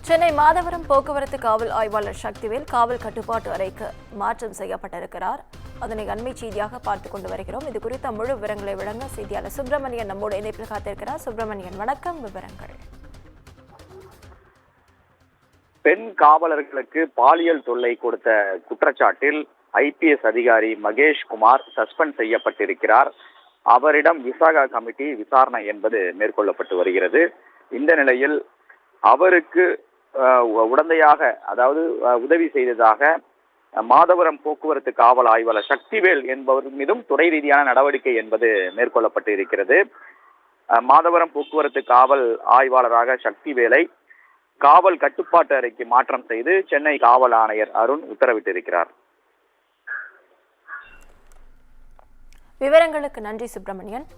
சென்னை மாதவரம் போக்குவரத்து காவல் ஆய்வாளர் சக்திவேல் காவல் கட்டுப்பாட்டு அறைக்கு மாற்றம் செய்யப்பட்டிருக்கிறார். அதனை அண்மை செய்தியாக பார்த்துக் கொண்டு வருகிறோம். இது குறித்த முழு விவரங்களை வழங்க செய்தியாளர் சுப்பிரமணியன் நம்மோடு இணைப்பில் காத்திருக்கிறார். சுப்பிரமணியன், வணக்கம். விவரங்கள். பெண் காவலர்களுக்கு பாலியல் தொல்லை கொடுத்த குற்றச்சாட்டில் IPS அதிகாரி மகேஷ் குமார் சஸ்பெண்ட் செய்யப்பட்டிருக்கிறார். அவரிடம் விசாகா கமிட்டி விசாரணை என்பது மேற்கொள்ளப்பட்டு வருகிறது. இந்த நிலையில் அவருக்கு உடந்தையாக, அதாவது உதவி செய்ததாக மாதவரம் போக்குவரத்து காவல் ஆய்வாளர் சக்திவேல் என்பவர் மீதும் துறை ரீதியான நடவடிக்கை என்பது மேற்கொள்ளப்பட்டு இருக்கிறது. மாதவரம் போக்குவரத்து காவல் ஆய்வாளராக சக்திவேலை காவல் கட்டுப்பாட்டு அறைக்கு மாற்றம் செய்து சென்னை காவல் ஆணையர் அருண் உத்தரவிட்டிருக்கிறார். விவரங்களுக்கு நன்றி சுப்பிரமணியன்.